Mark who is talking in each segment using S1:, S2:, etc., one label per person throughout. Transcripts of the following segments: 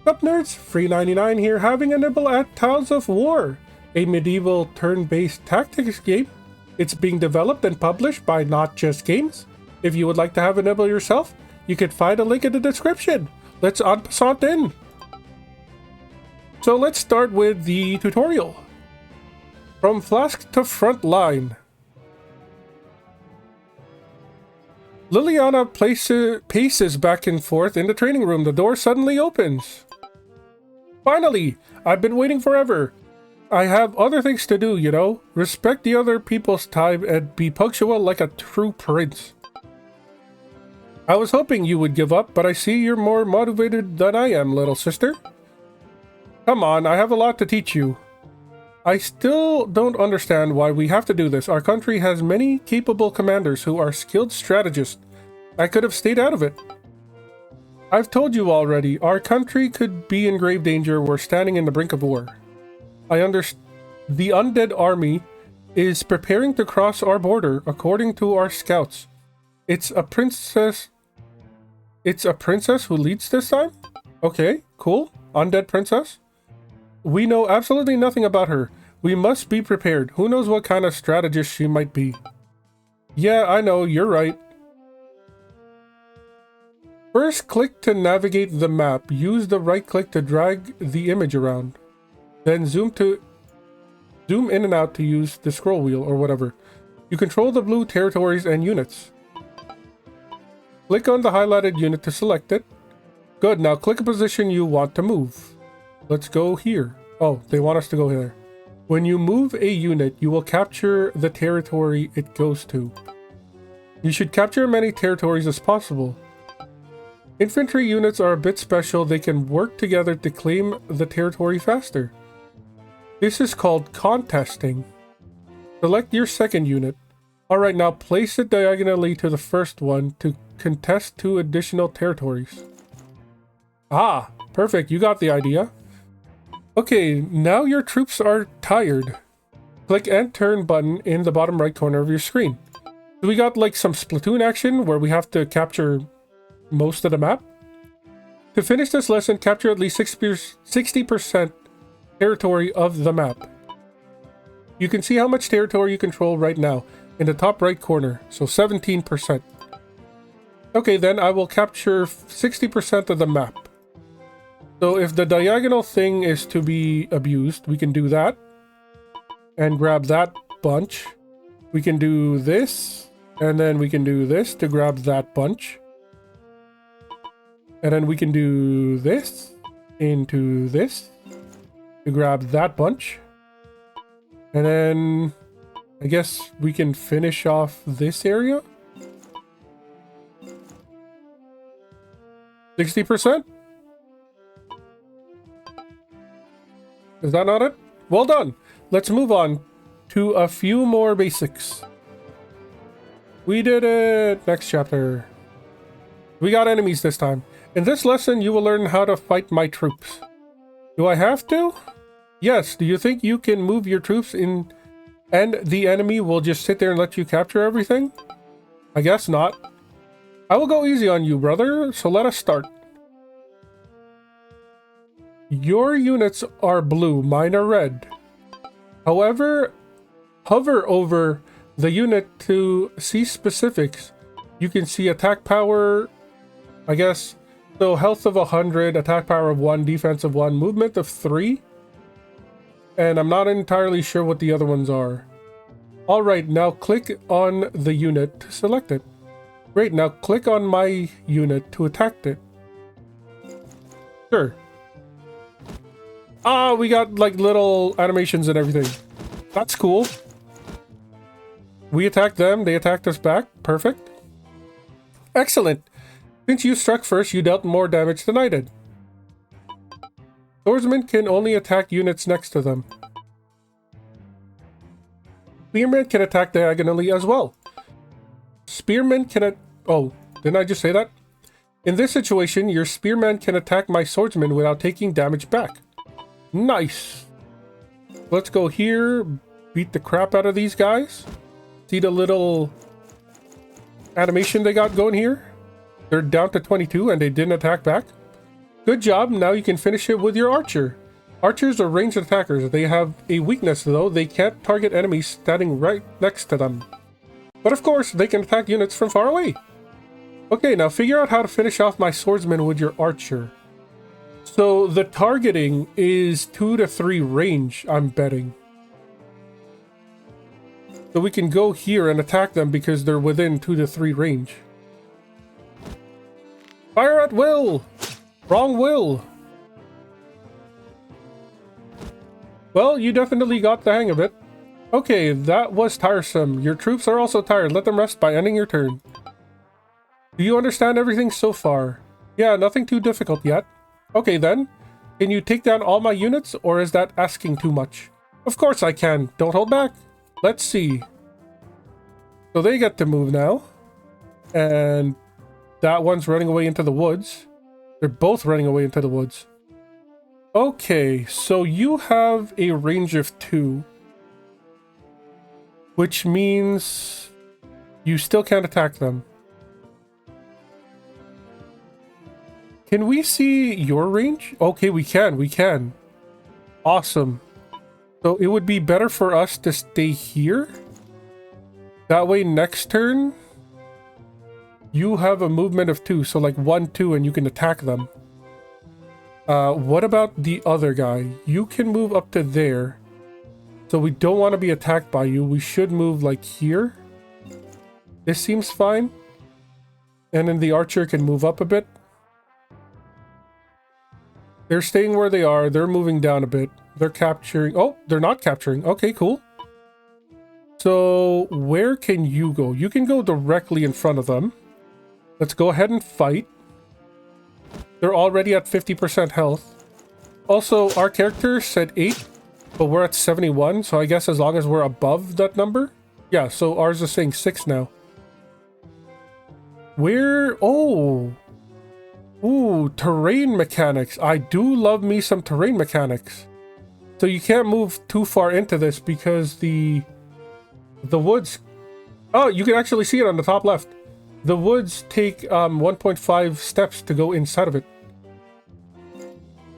S1: Sup Nerds, free 99 here, having a nibble at Tales of War, a medieval turn-based tactics game. It's being developed and published by Not Just Games. If you would like to have a nibble yourself, you can find a link in the description. Let's en passant in. So let's start with the tutorial. From flask to front line. Liliana paces back and forth in the training room. The door suddenly opens. Finally! I've been waiting forever. I have other things to do, you know. Respect the other people's time and be punctual like a true prince. I was hoping you would give up, but I see you're more motivated than I am, little sister. Come on, I have a lot to teach you. I still don't understand why we have to do this. Our country has many capable commanders who are skilled strategists. I could have stayed out of it. I've told you already, our country could be in grave danger. We're standing in the brink of war. I understand. The undead army is preparing to cross our border, according to our scouts. It's a princess who leads this time? Okay, cool. Undead princess? We know absolutely nothing about her. We must be prepared. Who knows what kind of strategist she might be? Yeah, I know, you're right. First, click to navigate the map. Use the right click to drag the image around. Then zoom in and out to use the scroll wheel or whatever. You control the blue territories and units. Click on the highlighted unit to select it. Good, now click a position you want to move. Let's go here. Oh, they want us to go here. When you move a unit, you will capture the territory it goes to. You should capture as many territories as possible. Infantry units are a bit special. They can work together to claim the territory faster. This is called contesting. Select your second unit. Alright, now place it diagonally to the first one to contest 2 additional territories. Ah, perfect. You got the idea. Okay, now your troops are tired. Click and turn button in the bottom right corner of your screen. So we got like some Splatoon action where we have to capture most of the map. To finish this lesson, capture at least 60% territory of the map. You can see how much territory you control right now in the top right corner, so 17%. Okay, then I will capture 60% of the map. So if the diagonal thing is to be abused, we can do that. And grab that bunch. We can do this. And then we can do this to grab that bunch. And then we can do this into this to grab that bunch. And then I guess we can finish off this area. 60%? Is that not it? Well done. Let's move on to a few more basics. We did it. Next chapter. We got enemies this time. In this lesson, you will learn how to fight my troops. Do I have to? Yes. Do you think you can move your troops in and the enemy will just sit there and let you capture everything? I guess not. I will go easy on you, brother, so let us start. Your units are blue, mine are red. However, hover over the unit to see specifics. You can see attack power, I guess. So health of 100, attack power of 1, defense of 1, movement of 3. And I'm not entirely sure what the other ones are. Alright, now click on the unit to select it. Great, now click on my unit to attack it. Sure. Ah, we got like little animations and everything. That's cool. We attacked them, they attacked us back. Perfect. Excellent. Since you struck first, you dealt more damage than I did. Swordsmen can only attack units next to them. Spearmen can attack diagonally as well. Spearmen can oh, didn't I just say that? In this situation, your spearman can attack my swordsman without taking damage back. Nice. Let's go here, beat the crap out of these guys. See the little animation they got going here? They're down to 22 and they didn't attack back. Good job. Now you can finish it with your archer. Archers are ranged attackers. They have a weakness though. They can't target enemies standing right next to them. But of course, they can attack units from far away. Okay, now figure out how to finish off my swordsman with your archer. So the targeting is 2 to 3 range, I'm betting. So we can go here and attack them because they're within 2 to 3 range. Fire at will! Wrong will! Well, you definitely got the hang of it. Okay, that was tiresome. Your troops are also tired. Let them rest by ending your turn. Do you understand everything so far? Yeah, nothing too difficult yet. Okay then. Can you take down all my units, or is that asking too much? Of course I can. Don't hold back. Let's see. So they get to move now. And that one's running away into the woods. They're both running away into the woods. Okay, so you have a range of 2. Which means you still can't attack them. Can we see your range? Okay, we can. Awesome. So it would be better for us to stay here. That way next turn, you have a movement of 2. So like 1, 2, and you can attack them. What about the other guy? You can move up to there. So we don't want to be attacked by you. We should move like here. This seems fine. And then the archer can move up a bit. They're staying where they are. They're moving down a bit. They're capturing. Oh, they're not capturing. Okay, cool. So where can you go? You can go directly in front of them. Let's go ahead and fight. They're already at 50% health. Also, our character said 8, but we're at 71. So I guess as long as we're above that number. Yeah, so ours is saying 6 now. Where? Oh. Ooh, terrain mechanics. I do love me some terrain mechanics. So you can't move too far into this because the woods... Oh, you can actually see it on the top left. The woods take 1.5 steps to go inside of it.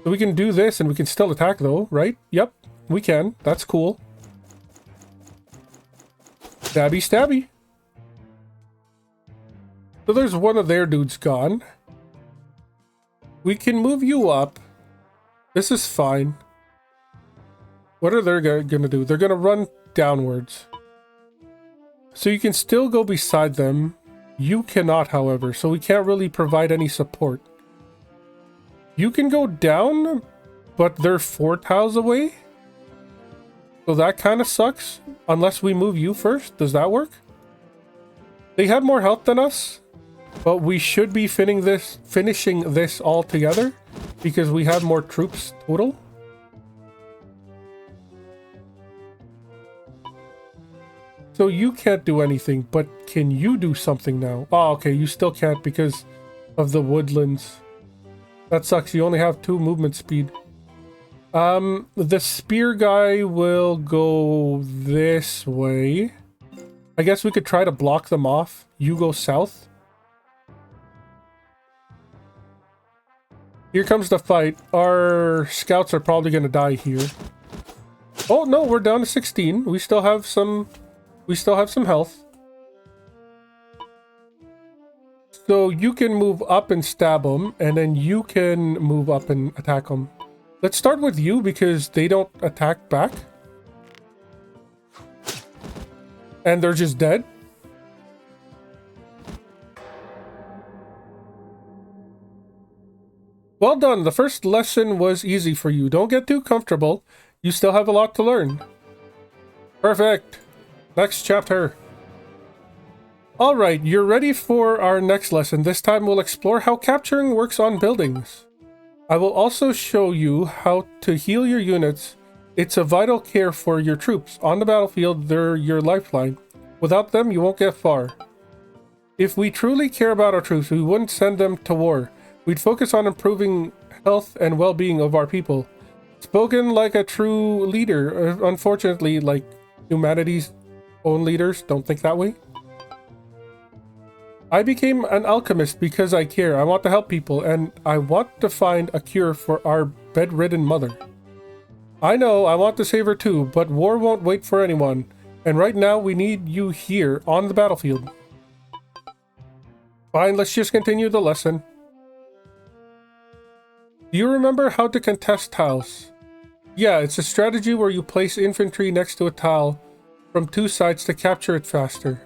S1: So we can do this and we can still attack though, right? Yep, we can. That's cool. Stabby, stabby. So there's one of their dudes gone. We can move you up. This is fine. What are they gonna do? They're gonna run downwards. So you can still go beside them. You cannot, however, so we can't really provide any support. You can go down, but they're 4 tiles away. So that kind of sucks. Unless we move you first. Does that work? They have more health than us. But we should be finishing this all together because we have more troops total. So you can't do anything, but can you do something now? Oh, okay, you still can't because of the woodlands. That sucks. You only have 2 movement speed. The spear guy will go this way. I guess we could try to block them off. You go south. Here comes the fight. Our scouts are probably going to die here. Oh, no, we're down to 16. We still have some health. So you can move up and stab them, and then you can move up and attack them. Let's start with you because they don't attack back. And they're just dead. Well done. The first lesson was easy for you. Don't get too comfortable. You still have a lot to learn. Perfect. Next chapter. Alright, you're ready for our next lesson. This time we'll explore how capturing works on buildings. I will also show you how to heal your units. It's a vital care for your troops. On the battlefield, they're your lifeline. Without them, you won't get far. If we truly care about our troops, we wouldn't send them to war. We'd focus on improving health and well-being of our people. Spoken like a true leader. Unfortunately, like humanity's own leaders don't think that way. I became an alchemist because I care. I want to help people, and I want to find a cure for our bedridden mother. I know, I want to save her too, but war won't wait for anyone. And right now, we need you here on the battlefield. Fine, let's just continue the lesson. Do you remember how to contest tiles? Yeah, it's a strategy where you place infantry next to a tile from two sides to capture it faster.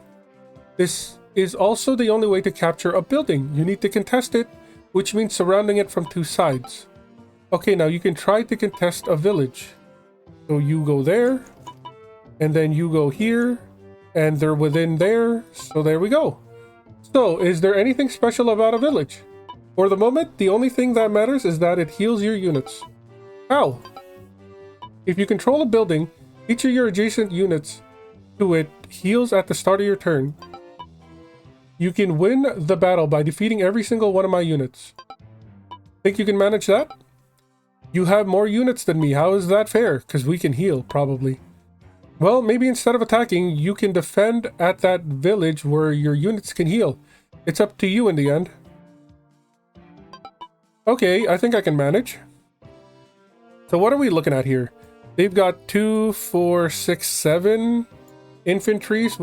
S1: This is also the only way to capture a building. You need to contest it, which means surrounding it from two sides. Okay, now you can try to contest a village. So you go there, and then you go here, and they're within there, so there we go. So, is there anything special about a village? For the moment, the only thing that matters is that it heals your units. How? If you control a building, each of your adjacent units to it heals at the start of your turn. You can win the battle by defeating every single one of my units. Think you can manage that? You have more units than me. How is that fair? Because we can heal, probably. Well, maybe instead of attacking, you can defend at that village where your units can heal. It's up to you in the end. Okay, I think I can manage. So what are we looking at here? They've got 2, 4, 6, 7 infantries.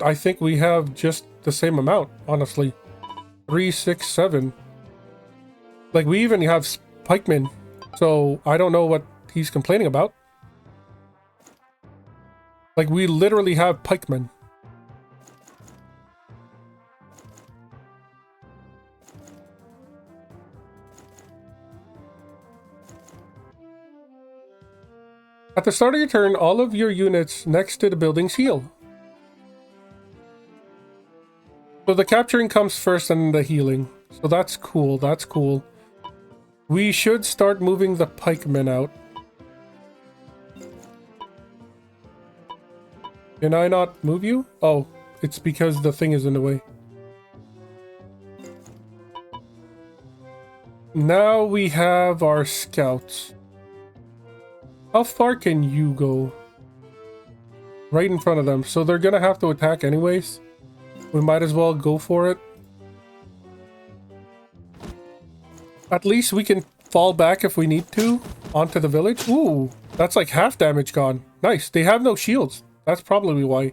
S1: I think we have just the same amount, honestly. 3, 6, 7. Like, we even have pikemen. So I don't know what he's complaining about. Like, we literally have pikemen. At the start of your turn, all of your units next to the buildings heal. So the capturing comes first and the healing. So that's cool, that's cool. We should start moving the pikemen out. Can I not move you? Oh, it's because the thing is in the way. Now we have our scouts. How far can you go? Right in front of them. So they're gonna have to attack anyways. We might as well go for it. At least we can fall back if we need to onto the village. Ooh, that's like half damage gone. Nice. They have no shields. That's probably why.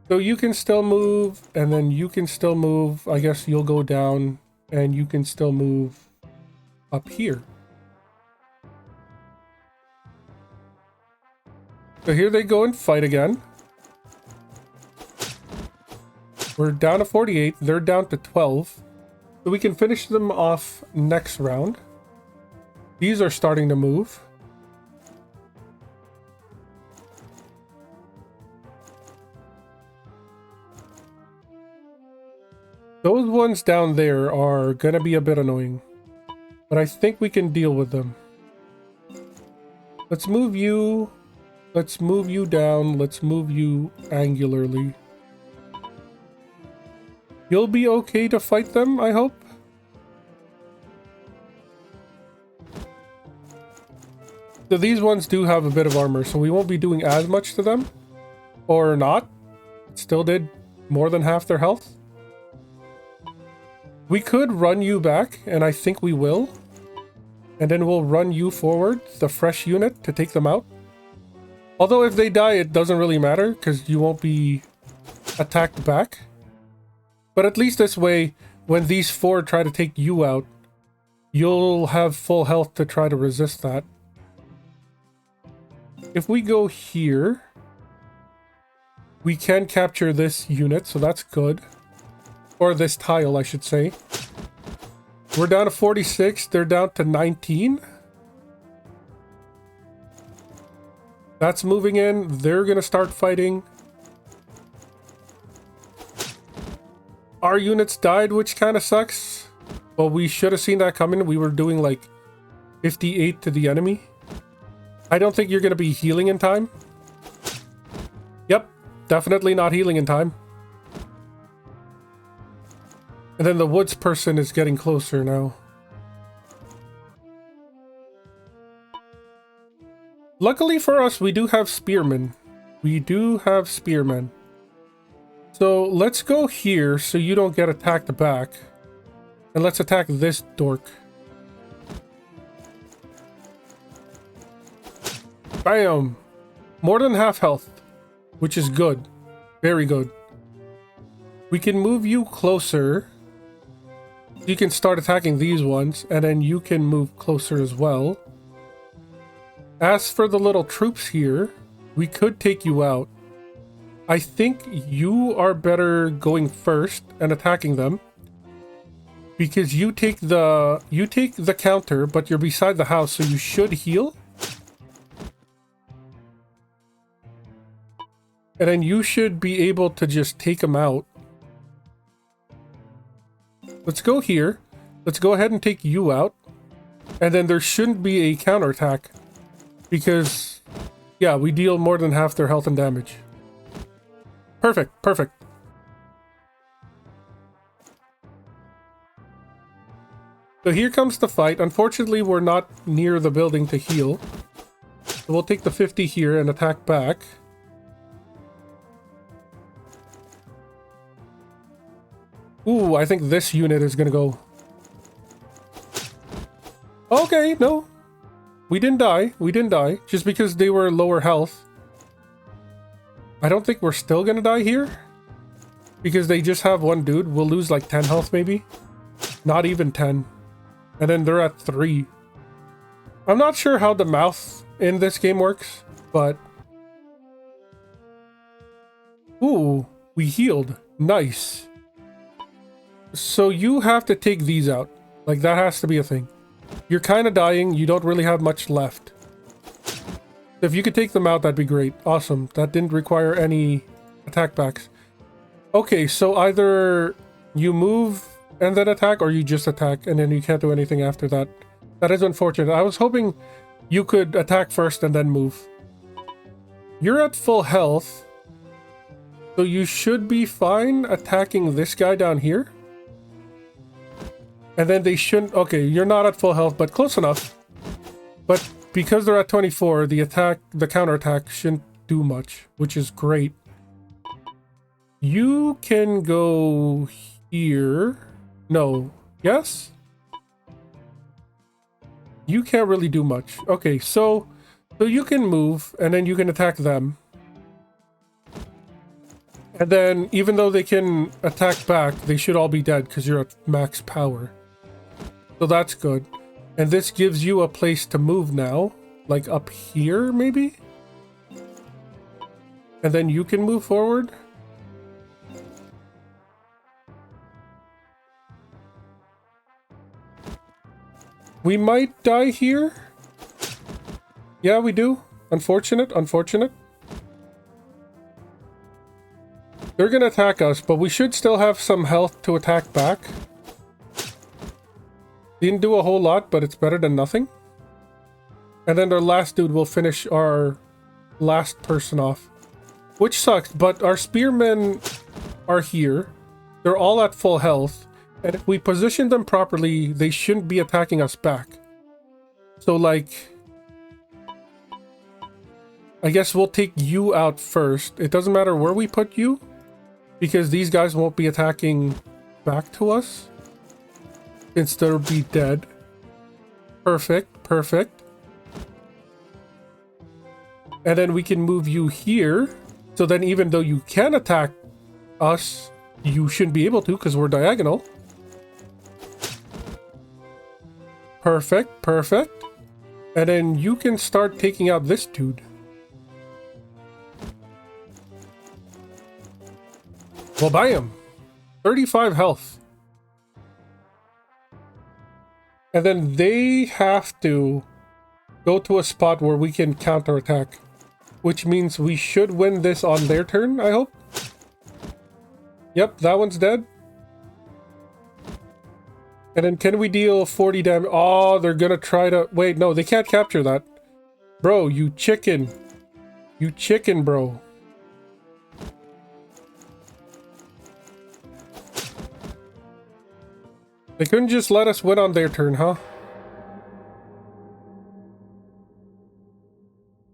S1: So you can still move, and then you can still move. I guess you'll go down, and you can still move up here. So here they go and fight again. We're down to 48. They're down to 12. So we can finish them off next round. These are starting to move. Those ones down there are gonna be a bit annoying. But I think we can deal with them. Let's move you. Let's move you down. Let's move you angularly. You'll be okay to fight them, I hope? So these ones do have a bit of armor, so we won't be doing as much to them. Or not. Still did more than half their health. We could run you back, and I think we will. And then we'll run you forward, the fresh unit, to take them out. Although if they die, it doesn't really matter, because you won't be attacked back. But at least this way, when these 4 try to take you out, you'll have full health to try to resist that. If we go here, we can capture this unit, so that's good. Or this tile, I should say. We're down to 46, they're down to 19. That's moving in, they're gonna start fighting. Our units died, which kind of sucks. Well, we should have seen that coming. We were doing like 58 to the enemy. I don't think you're going to be healing in time. Yep, definitely not healing in time. And then the woods person is getting closer now. Luckily for us, we do have spearmen. We do have spearmen. So let's go here so you don't get attacked back. And let's attack this dork. Bam! More than half health, which is good. Very good. We can move you closer. You can start attacking these ones, and then you can move closer as well. As for the little troops here, we could take you out. I think you are better going first and attacking them. Because you take the counter, but you're beside the house, so you should heal. And then you should be able to just take them out. Let's go here. Let's go ahead and take you out. And then there shouldn't be a counterattack. Because, yeah, we deal more than half their health and damage. Perfect, perfect. So here comes the fight. Unfortunately, we're not near the building to heal. So we'll take the 50 here and attack back. Ooh, I think this unit is gonna go. Okay, no. We didn't die. We didn't die. Just because they were lower health. I don't think we're still gonna die here. Because they just have one dude. We'll lose like 10 health maybe. Not even 10. And then they're at 3. I'm not sure how the mouth in this game works, but... Ooh, we healed. Nice. So you have to take these out. Like, that has to be a thing. You're kind of dying. You don't really have much left. If you could take them out, that'd be great. Awesome. That didn't require any attack backs. Okay, so either you move and then attack, or you just attack, and then you can't do anything after that. That is unfortunate. I was hoping you could attack first and then move. You're at full health, so you should be fine attacking this guy down here. And then they shouldn't... Okay, you're not at full health, but close enough. But because they're at 24, the counterattack shouldn't do much, which is great. You can go here... No. Yes? You can't really do much. Okay, so you can move, and then you can attack them. And then, even though they can attack back, they should all be dead, because you're at max power. So that's good. And this gives you a place to move now. Like up here, maybe? And then you can move forward. We might die here. Yeah, we do. Unfortunate, unfortunate. They're gonna attack us, but we should still have some health to attack back. Didn't do a whole lot, but it's better than nothing. And then our last dude will finish our last person off. Which sucks, but our spearmen are here. They're all at full health. And if we position them properly, they shouldn't be attacking us back. So, like... I guess we'll take you out first. It doesn't matter where we put you, because these guys won't be attacking back to us. Since they'll be dead. Perfect, perfect. And then we can move you here. So then even though you can attack us, you shouldn't be able to because we're diagonal. Perfect, perfect. And then you can start taking out this dude. Well, bam! 35 health. And then they have to go to a spot where we can counterattack. Which means we should win this on their turn, I hope. Yep, that one's dead. And then can we deal 40 damage? Oh, they're gonna try to... Wait, no, they can't capture that. Bro, you chicken. You chicken, bro. They couldn't just let us win on their turn, huh?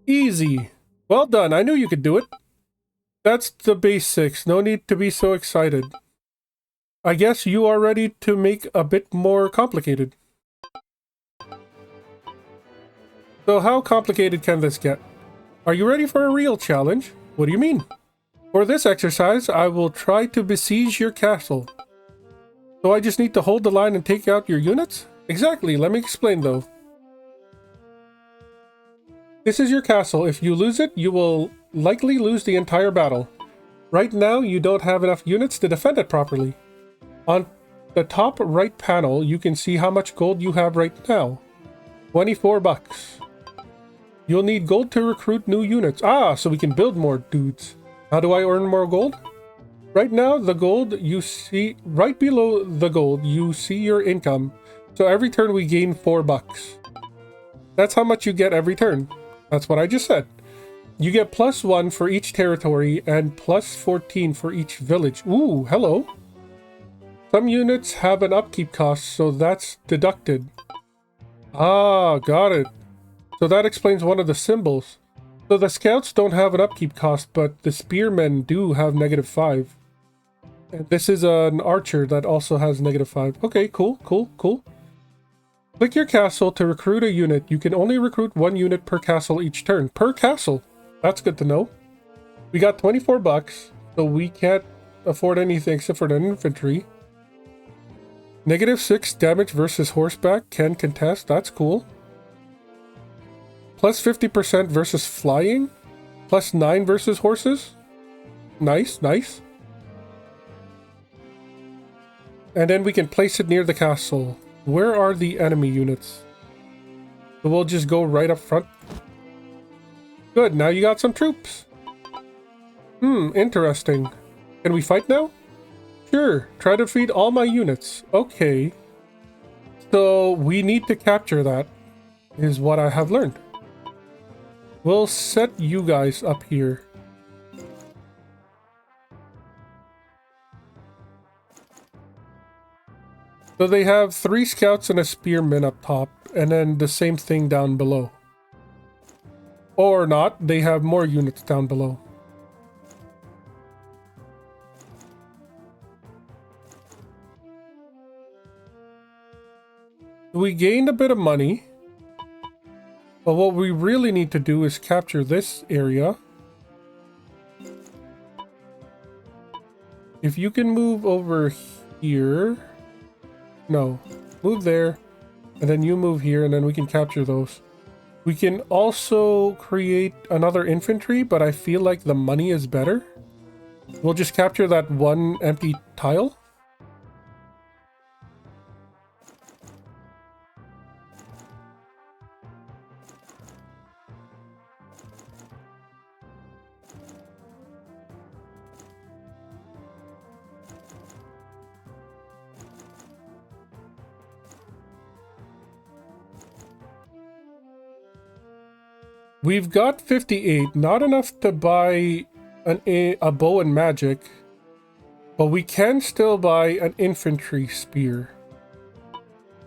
S1: Easy. Well done. I knew you could do it. That's the basics. No need to be so excited. I guess you are ready to make a bit more complicated. So how complicated can this get? Are you ready for a real challenge? What do you mean? For this exercise, I will try to besiege your castle. So I just need to hold the line and take out your units? Exactly, let me explain though. This is your castle. If you lose it, you will likely lose the entire battle. Right now, you don't have enough units to defend it properly. On the top right panel, you can see how much gold you have right now. 24 bucks. You'll need gold to recruit new units. Ah, so we can build more dudes. How do I earn more gold? Right now, the gold you see, right below the gold, you see your income. So every turn we gain 4 bucks. That's how much you get every turn. That's what I just said. You get +1 for each territory and +14 for each village. Ooh, hello. Some units have an upkeep cost, so that's deducted. Ah, got it. So that explains one of the symbols. So the scouts don't have an upkeep cost, but the spearmen do have -5. And this is an archer that also has -5. Okay, cool. Click your castle to recruit a unit. You can only recruit 1 unit per castle each turn. Per castle. That's good to know. We got 24 bucks, so we can't afford anything except for an infantry. -6 damage versus horseback. Can contest. That's cool. +50% versus flying. +9 versus horses. Nice. And then we can place it near the castle. Where are the enemy units? So we'll just go right up front. Good, now you got some troops. Interesting. Can we fight now? Sure, try to feed all my units. Okay. So we need to capture that, is what I have learned. We'll set you guys up here. So they have 3 scouts and a spearman up top, and then the same thing down below. Or not, they have more units down below. We gained a bit of money, but what we really need to do is capture this area. If you can move over here... No, move there, and then you move here, and then we can capture those. We can also create another infantry, but I feel like the money is better. We'll just capture that one empty tile. We've got 58, not enough to buy a bow and magic, but we can still buy an infantry spear.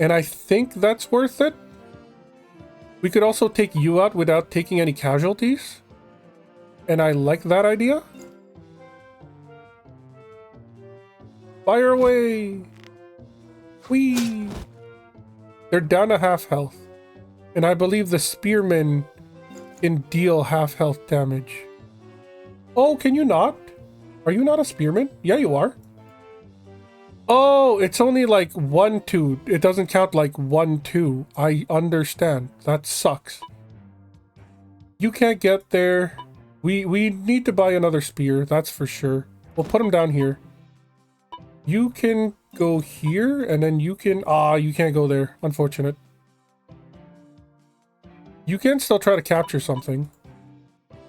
S1: And I think that's worth it. We could also take you out without taking any casualties. And I like that idea. Fire away! Whee! They're down to half health. And I believe the spearmen can deal half health damage. Oh, can you not? Are you not a spearman? Yeah, you are. Oh, it's only like 1, 2. It doesn't count like 1, 2. I understand. That sucks. You can't get there. We need to buy another spear, that's for sure. We'll put him down here. You can go here, and then you can... Ah, you can't go there. Unfortunate. You can still try to capture something.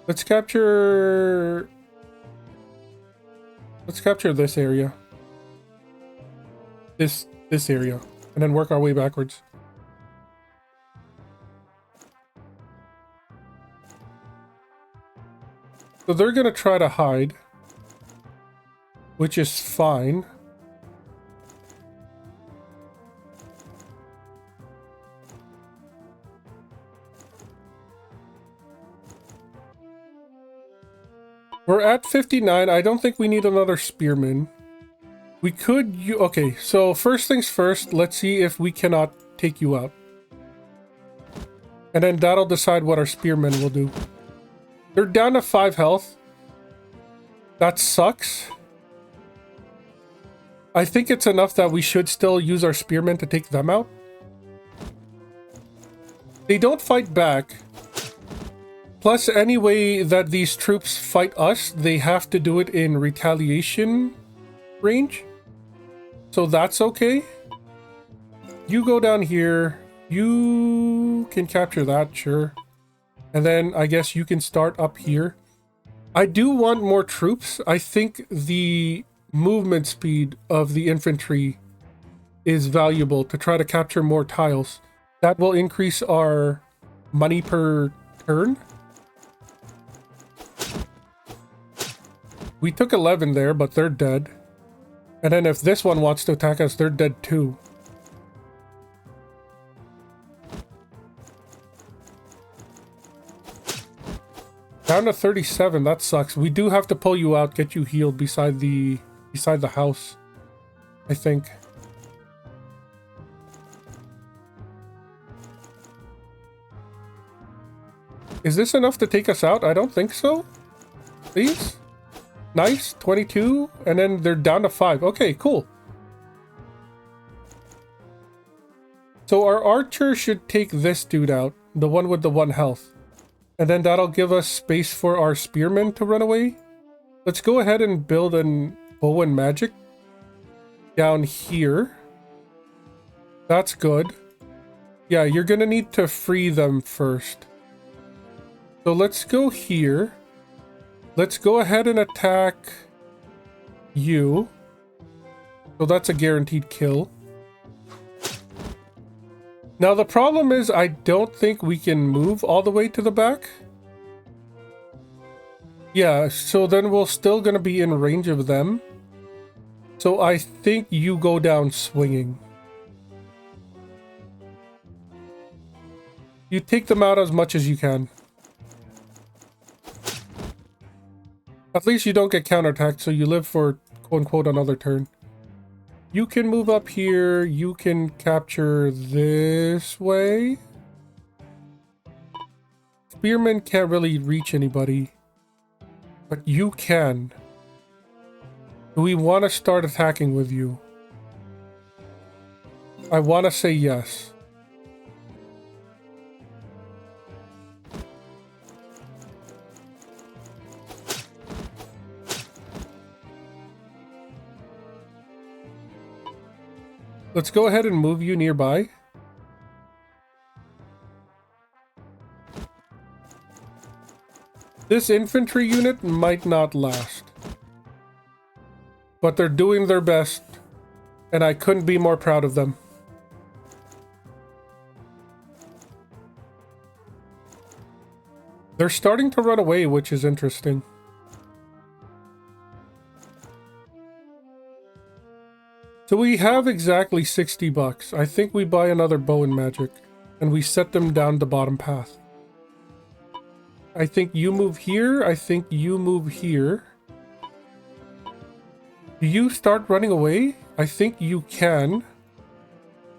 S1: Let's capture this area. This area. And then work our way backwards. So they're gonna try to hide. Which is fine. We're at 59. I don't think we need another spearman. We could... Okay, so first things first, let's see if we cannot take you out. And then that'll decide what our spearmen will do. They're down to 5 health. That sucks. I think it's enough that we should still use our spearmen to take them out. They don't fight back. Plus, any way that these troops fight us, they have to do it in retaliation range. So that's okay. You go down here. You can capture that, sure. And then I guess you can start up here. I do want more troops. I think the movement speed of the infantry is valuable to try to capture more tiles. That will increase our money per turn. We took 11 there, but they're dead. And then if this one wants to attack us, they're dead too. Down to 37, that sucks. We do have to pull you out, get you healed beside the house, I think. Is this enough to take us out? I don't think so. Please? Nice, 22, and then they're down to 5. Okay, cool. So our archer should take this dude out, the one with the 1 health. And then that'll give us space for our spearmen to run away. Let's go ahead and build an bow and magic down here. That's good. Yeah, you're gonna need to free them first. So let's go here. Let's go ahead and attack you. So that's a guaranteed kill. Now the problem is I don't think we can move all the way to the back. Yeah, so then we're still going to be in range of them. So I think you go down swinging. You take them out as much as you can. At least you don't get counterattacked, so you live for quote-unquote another turn. You can move up here. You can capture this way. Spearmen can't really reach anybody. But you can. Do we want to start attacking with you? I want to say yes. Let's go ahead and move you nearby. This infantry unit might not last. But they're doing their best, and I couldn't be more proud of them. They're starting to run away, which is interesting. So we have exactly 60 bucks. I think we buy another bow and magic, and we set them down the bottom path. I think you move here. I think you move here. Do you start running away? I think you can.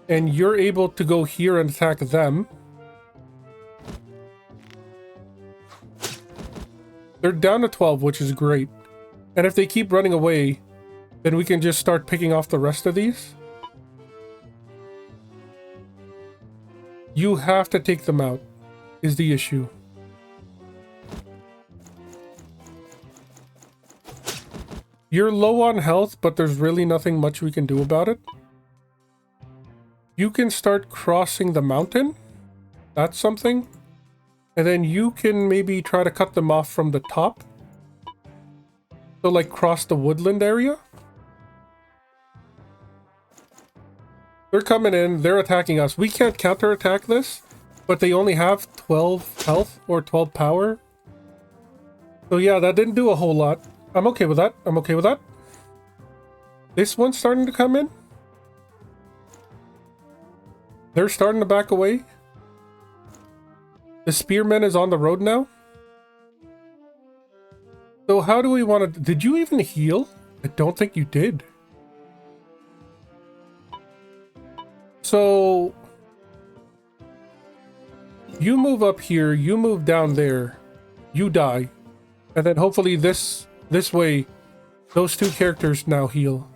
S1: And you're able to go here and attack them. They're down to 12, which is great. And if they keep running away, then we can just start picking off the rest of these. You have to take them out, is the issue. You're low on health, but there's really nothing much we can do about it. You can start crossing the mountain. That's something. And then you can maybe try to cut them off from the top. So like cross the woodland area. They're coming in, they're attacking us. We can't counterattack this, but they only have 12 health or 12 power. So yeah, that didn't do a whole lot. I'm okay with that. I'm okay with that. This one's starting to come in. They're starting to back away. The spearman is on the road now. So how do we want to... Did you even heal? I don't think you did. So... You move up here, you move down there, you die. And then hopefully this way, those two characters now heal.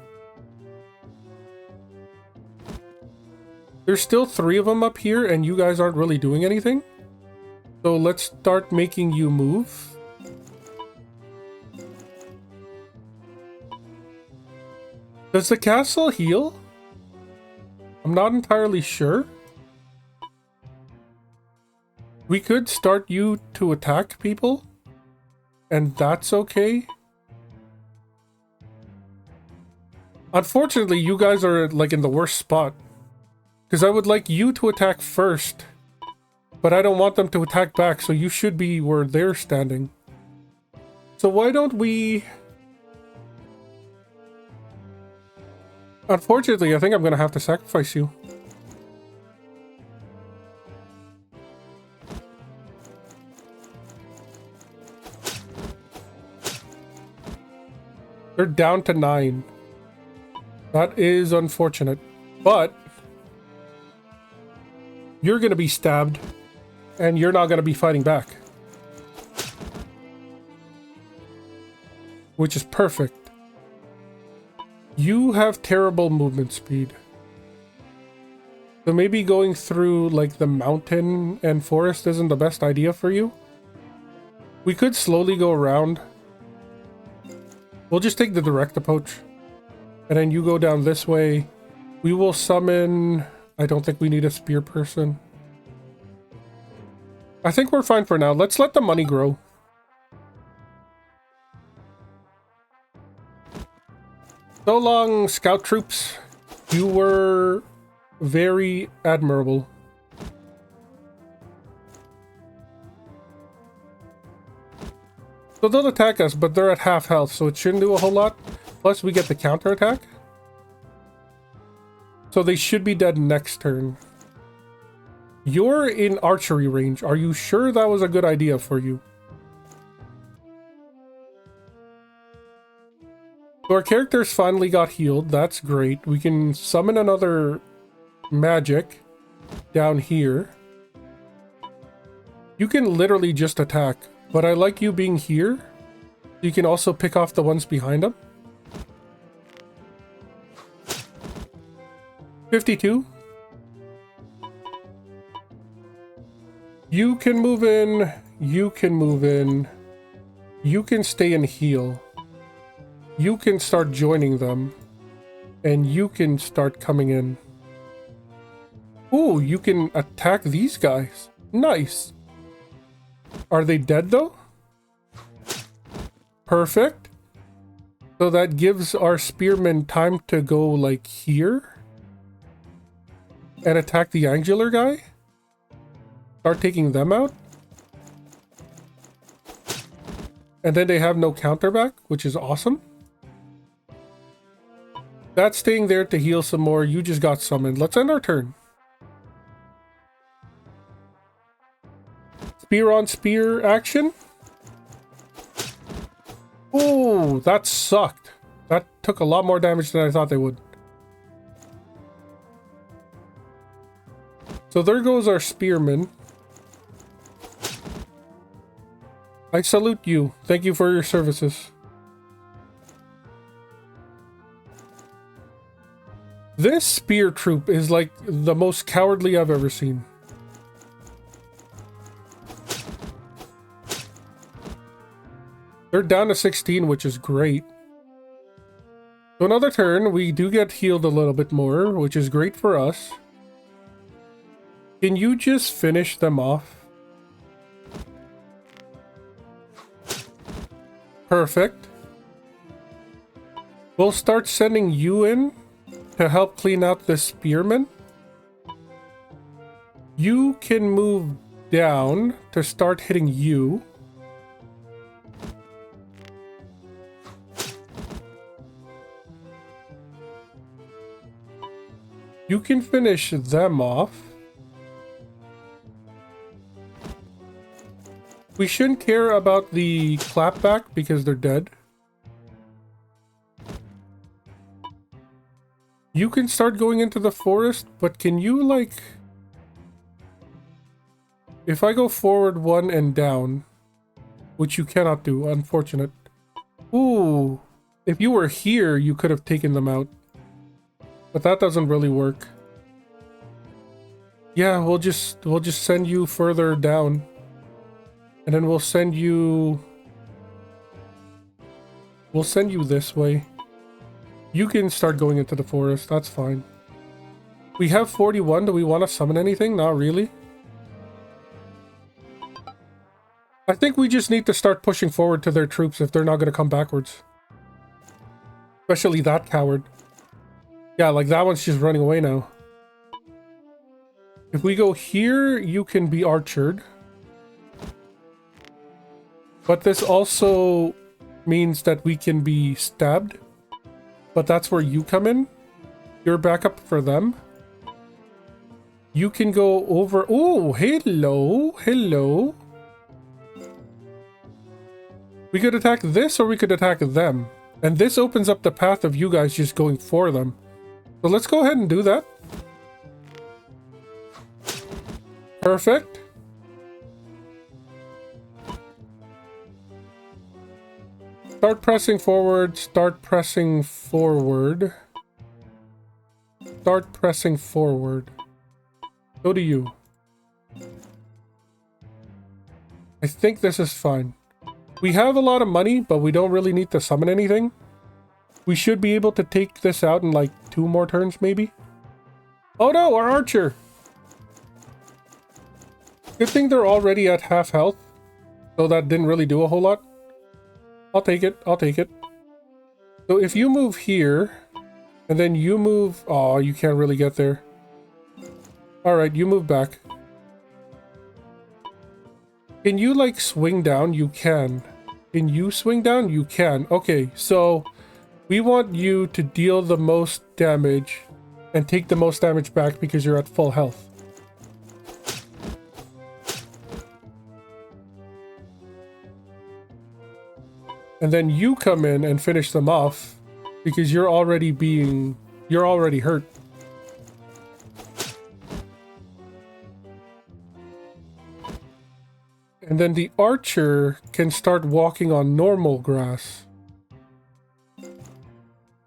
S1: There's still 3 of them up here and you guys aren't really doing anything. So let's start making you move. Does the castle heal? I'm not entirely sure. We could start you to attack people, and that's okay. Unfortunately, you guys are like in the worst spot. Because I would like you to attack first, but I don't want them to attack back, so you should be where they're standing. So why don't we... Unfortunately, I think I'm going to have to sacrifice you. They're down to 9. That is unfortunate. But you're going to be stabbed and you're not going to be fighting back. Which is perfect. You have terrible movement speed. So maybe going through like the mountain and forest isn't the best idea for you. We could slowly go around. We'll just take the direct approach. And then you go down this way. We will summon... I don't think we need a spear person. I think we're fine for now. Let's let the money grow. So long, scout troops. You were very admirable. So they'll attack us, but they're at half health, so it shouldn't do a whole lot. Plus, we get the counterattack. So they should be dead next turn. You're in archery range. Are you sure that was a good idea for you? So our characters finally got healed. That's great. We can summon another magic down here. You can literally just attack. But I like you being here. You can also pick off the ones behind them. 52. You can move in. You can move in. You can stay and heal. You can start joining them. And you can start coming in. Ooh, you can attack these guys. Nice. Are they dead though? Perfect. So that gives our spearmen time to go like here. And attack the angular guy. Start taking them out. And then they have no counter back, which is awesome. That's staying there to heal some more. You just got summoned. Let's end our turn. Spear on spear action. Oh, that sucked. That took a lot more damage than I thought they would. So there goes our spearman. I salute you. Thank you for your services. This spear troop is like the most cowardly I've ever seen. They're down to 16, which is great. So another turn, we do get healed a little bit more, which is great for us. Can you just finish them off? Perfect. We'll start sending you in to help clean out the spearmen. You can move down to start hitting you. You can finish them off. We shouldn't care about the clapback because they're dead. You can start going into the forest, but can you, like... If I go forward 1 and down, which you cannot do, unfortunate. Ooh, if you were here, you could have taken them out. But that doesn't really work. Yeah, we'll just send you further down. And then we'll send you this way. You can start going into the forest, that's fine. We have 41, do we want to summon anything? Not really. I think we just need to start pushing forward to their troops if they're not going to come backwards. Especially that coward. Yeah, like that one's just running away now. If we go here, you can be archered. But this also means that we can be stabbed. But that's where you come in. You're backup for them. You can go over... Oh, hello. Hello. We could attack this or we could attack them. And this opens up the path of you guys just going for them. So let's go ahead and do that. Perfect. Start pressing forward. Start pressing forward. Start pressing forward. Go to you. I think this is fine. We have a lot of money, but we don't really need to summon anything. We should be able to take this out in like 2 more turns, maybe. Oh no, our archer! Good thing they're already at half health. So that didn't really do a whole lot. I'll take it, I'll take it. So if you move here, and then you move... Oh, you can't really get there. Alright, you move back. Can you, like, swing down? You can. Can you swing down? You can. Okay, so we want you to deal the most damage and take the most damage back because you're at full health. And then you come in and finish them off because you're already hurt. And then the archer can start walking on normal grass.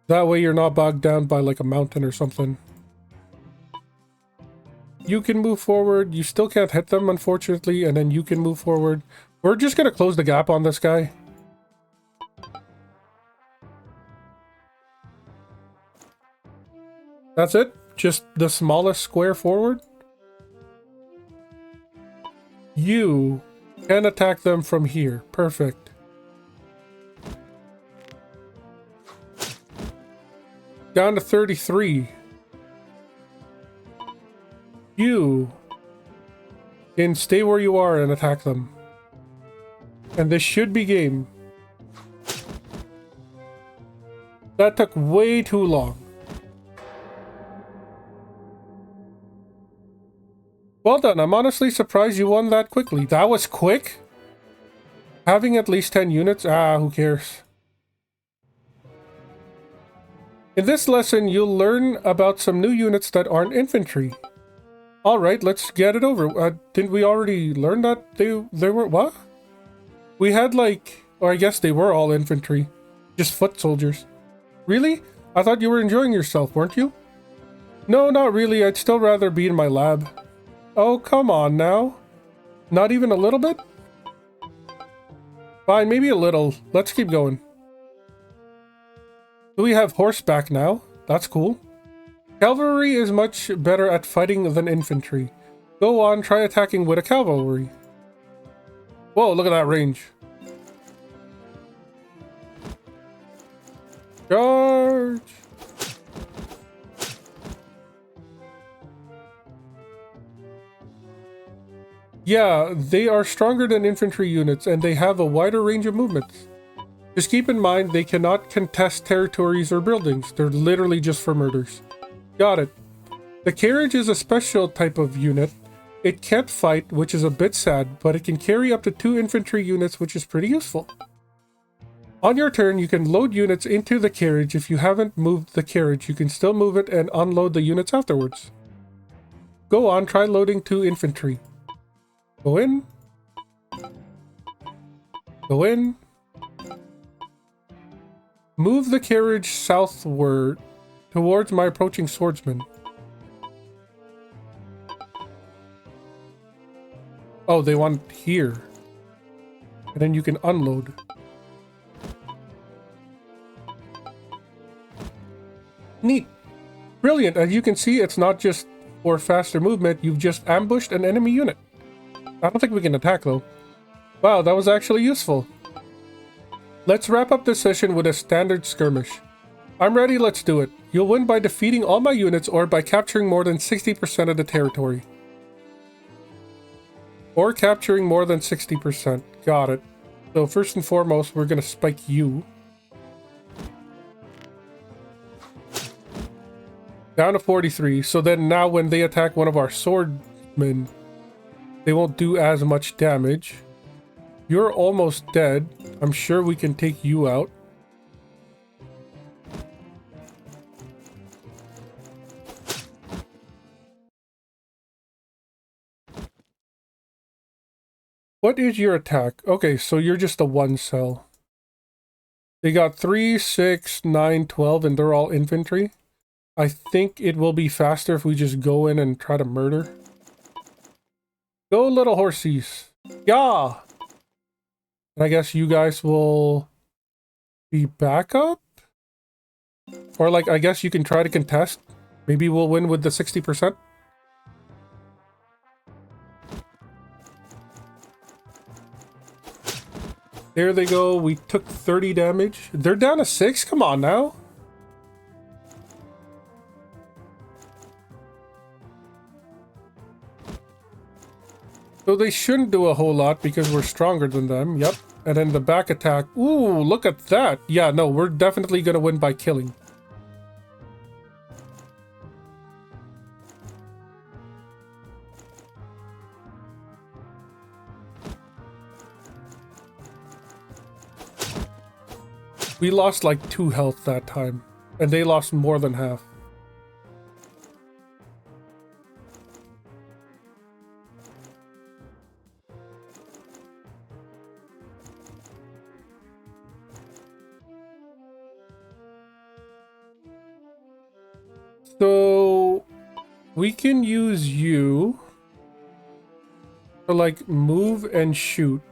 S1: That way you're not bogged down by like a mountain or something. You can move forward. You still can't hit them, unfortunately. And then you can move forward. We're just going to close the gap on this guy. That's it? Just the smallest square forward? You can attack them from here. Perfect. Down to 33. You can stay where you are and attack them. And this should be game. That took way too long. Well done. I'm honestly surprised you won that quickly. That was quick. Having at least 10 units? Ah, who cares? In this lesson, you'll learn about some new units that aren't infantry. Alright, let's get it over. Didn't we already learn that they were... What? We had like... Or I guess they were all infantry. Just foot soldiers. Really? I thought you were enjoying yourself, weren't you? No, not really. I'd still rather be in my lab. Oh, come on now. Not even a little bit? Fine, maybe a little. Let's keep going. We have horseback now. That's cool. Cavalry is much better at fighting than infantry. Go on, try attacking with a cavalry. Whoa, look at that range. Charge! Yeah, they are stronger than infantry units and they have a wider range of movements. Just keep in mind they cannot contest territories or buildings. They're literally just for murders. Got it. The carriage is a special type of unit. It can't fight, which is a bit sad, but it can carry up to 2 infantry units, which is pretty useful. On your turn, you can load units into the carriage. If you haven't moved the carriage, you can still move it and unload the units afterwards. Go on, try loading 2 infantry. Go in. Go in. Move the carriage southward towards my approaching swordsman. Oh, they want here. And then you can unload. Neat. Brilliant. As you can see, it's not just for faster movement. You've just ambushed an enemy unit. I don't think we can attack, though. Wow, that was actually useful. Let's wrap up this session with a standard skirmish. I'm ready, let's do it. You'll win by defeating all my units or by capturing more than 60% of the territory. Or capturing more than 60%. Got it. So first and foremost, we're going to spike you. Down to 43. So then now when they attack one of our swordmen, they won't do as much damage. You're almost dead. I'm sure we can take you out. What is your attack? Okay, so you're just a 1 cell. They got 3, 6, 9, 12, and they're all infantry. I think it will be faster if we just go in and try to murder. Go, little horsies. Yeah! And I guess you guys will be backup? Or like, I guess you can try to contest. Maybe we'll win with the 60%. There they go. We took 30 damage. They're down to 6? Come on now. So they shouldn't do a whole lot because we're stronger than them. Yep. And then the back attack. Ooh, look at that. Yeah, no, we're definitely going to win by killing. We lost like 2 health that time. And they lost more than half. So we can use you to like move and shoot.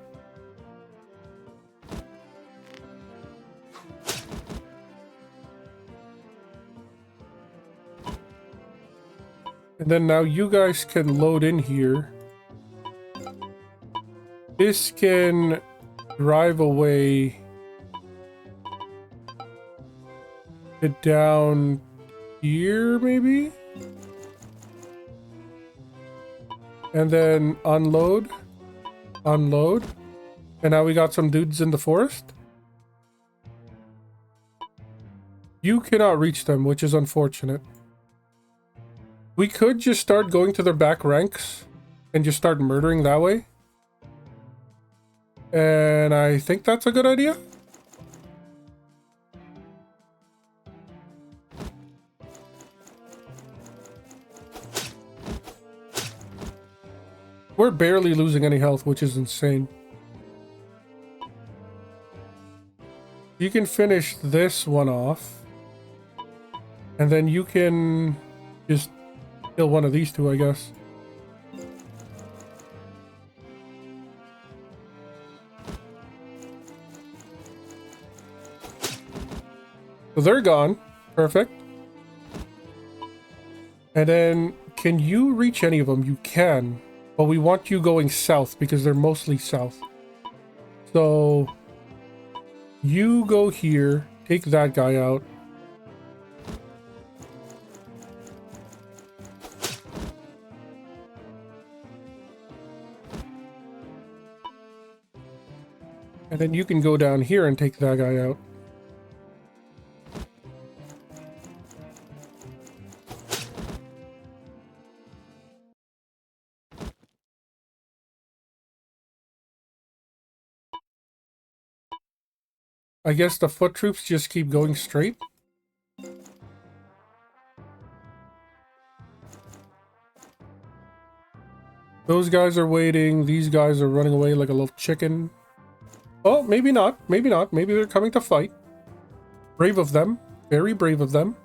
S1: And then now you guys can load in here. This can drive away it down here, maybe? And then unload. Unload. And now we got some dudes in the forest. You cannot reach them, which is unfortunate. We could just start going to their back ranks and just start murdering that way. And I think that's a good idea. We're barely losing any health, which is insane. You can finish this one off. And then you can just kill one of these two, I guess. So they're gone. Perfect. And then, can you reach any of them? You can. But we want you going south because they're mostly south. So you go here, take that guy out. And then you can go down here and take that guy out. I guess the foot troops just keep going straight. Those guys are waiting. These guys are running away like a little chicken. Oh, maybe not. Maybe not. Maybe they're coming to fight. Brave of them. Very brave of them.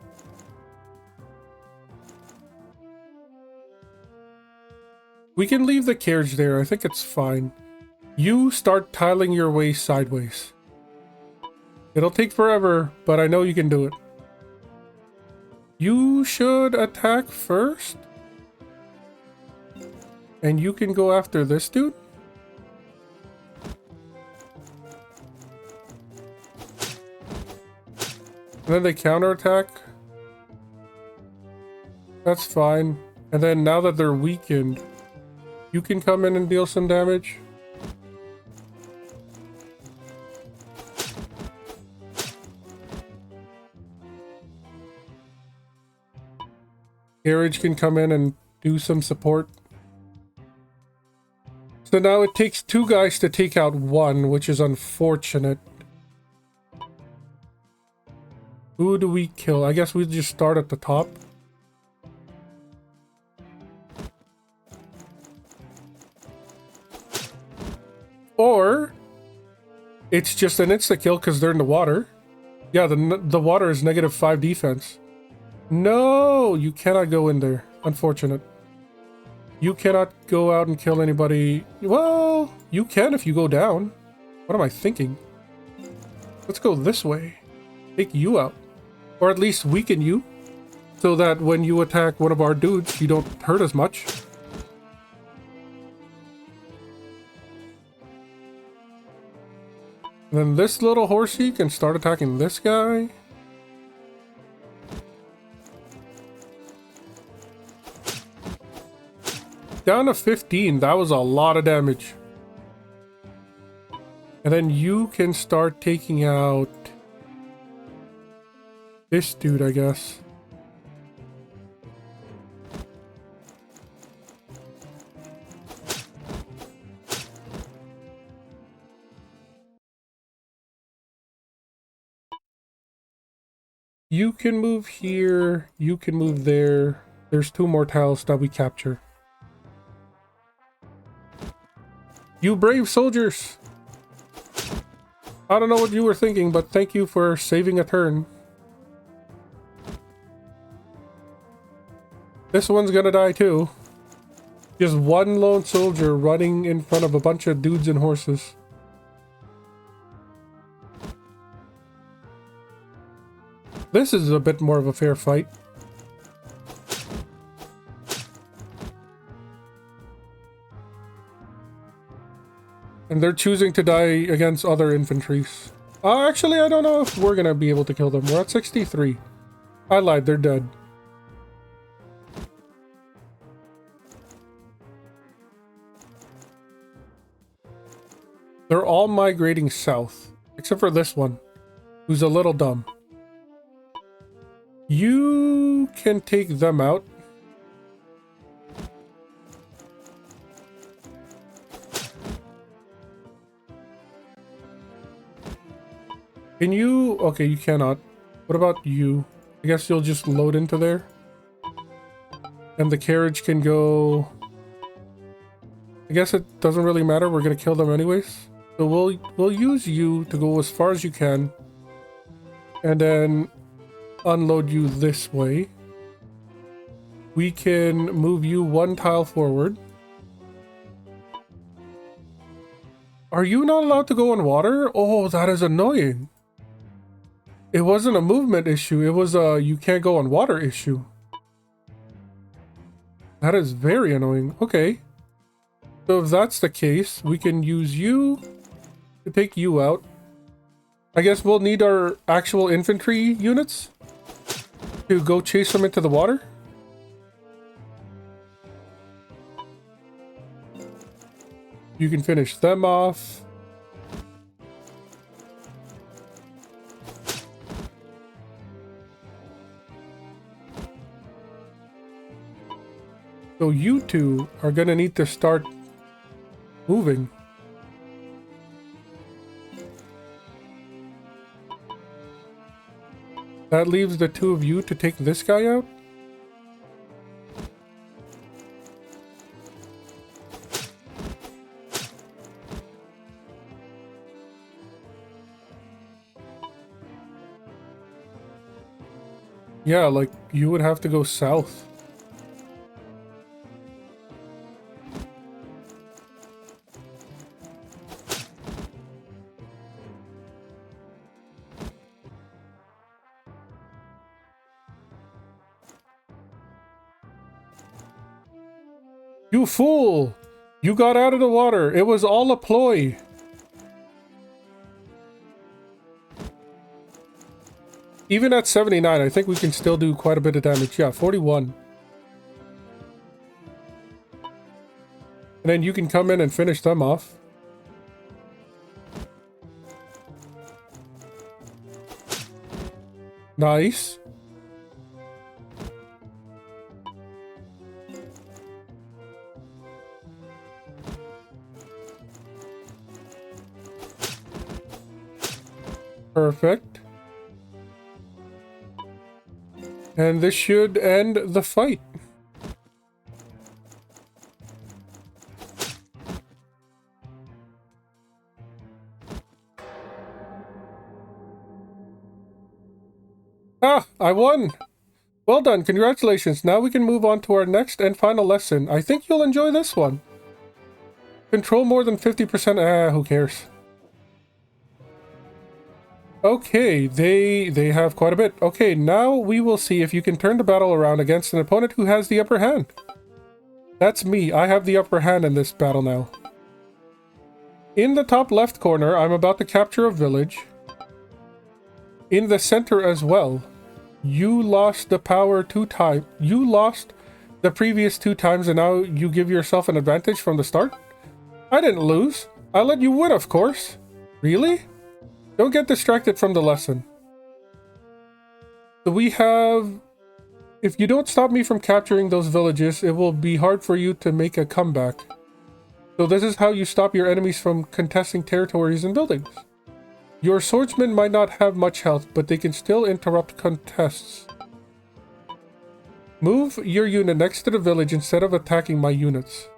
S1: We can leave the carriage there. I think it's fine. You start tiling your way sideways. It'll take forever, but I know you can do it. You should attack first. And you can go after this dude. And then they counterattack. That's fine. And then now that they're weakened, you can come in and deal some damage. Carriage can come in and do some support. So now it takes 2 guys to take out 1, which is unfortunate. Who do we kill? I guess we just start at the top. Or it's just an insta-kill because they're in the water. Yeah, the water is -5 defense. No, you cannot go in there. Unfortunate. You cannot go out and kill anybody. Well, you can if you go down. What am I thinking? Let's go this way. Take you out. Or at least weaken you. So that when you attack one of our dudes, you don't hurt as much. And then this little horsey can start attacking this guy. Down to 15. That was a lot of damage. And then you can start taking out this dude, I guess. You can move here. You can move there. There's 2 more tiles that we capture. You brave soldiers! I don't know what you were thinking, but thank you for saving a turn. This one's gonna die too. Just 1 lone soldier running in front of a bunch of dudes and horses. This is a bit more of a fair fight. And they're choosing to die against other infantries. Actually, I don't know if we're gonna be able to kill them. We're at 63. I lied, they're dead. They're all migrating south. Except for this one, who's a little dumb. You can take them out. Can you? Okay, you cannot. What about you? I guess you'll just load into there. And the carriage can go... I guess it doesn't really matter. We're gonna kill them anyways. So we'll use you to go as far as you can. And then unload you this way. We can move you 1 tile forward. Are you not allowed to go in water? Oh, that is annoying. It wasn't a movement issue. It was a you can't go on water issue. That is very annoying. Okay. So if that's the case, we can use you to take you out. I guess we'll need our actual infantry units to go chase them into the water. You can finish them off. So you 2 are gonna need to start moving. That leaves the two of you to take this guy out. Yeah, like, you would have to go south. You fool! You got out of the water. It was all a ploy. Even at 79, I think we can still do quite a bit of damage. Yeah, 41. And then you can come in and finish them off. Nice. Perfect. And this should end the fight. Ah, I won! Well done, congratulations. Now we can move on to our next and final lesson. I think you'll enjoy this one. Control more than 50%. Who cares? Okay, they have quite a bit. Okay, now we will see if you can turn the battle around against an opponent who has the upper hand. That's me. I have the upper hand in this battle now. In the top left corner, I'm about to capture a village. In the center as well. You lost the power 2 times. You lost the previous 2 times and now you give yourself an advantage from the start? I didn't lose. I let you win, of course. Really? Don't get distracted from the lesson. So we have... If you don't stop me from capturing those villages, it will be hard for you to make a comeback. So this is how you stop your enemies from contesting territories and buildings. Your swordsmen might not have much health, but they can still interrupt contests. Move your unit next to the village instead of attacking my units.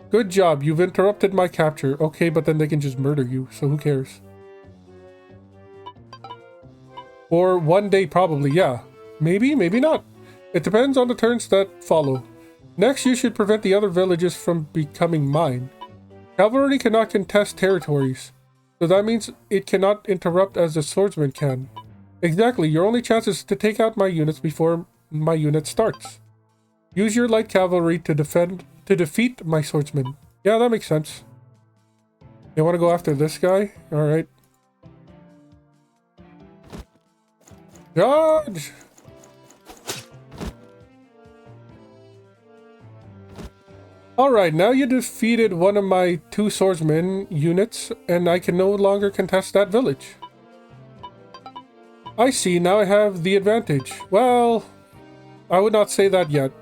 S1: Good job, you've interrupted my capture. Okay, but then they can just murder you, so who cares? For 1 day probably, yeah. Maybe, maybe not. It depends on the turns that follow. Next, you should prevent the other villages from becoming mine. Cavalry cannot contest territories, so that means it cannot interrupt as the swordsman can. Exactly, your only chance is to take out my units before my unit starts. Use your light cavalry to defeat my swordsman. Yeah, that makes sense. You want to go after this guy? Alright. Dodge! Alright, now you defeated one of my 2 swordsman units, and I can no longer contest that village. I see, now I have the advantage. Well, I would not say that yet.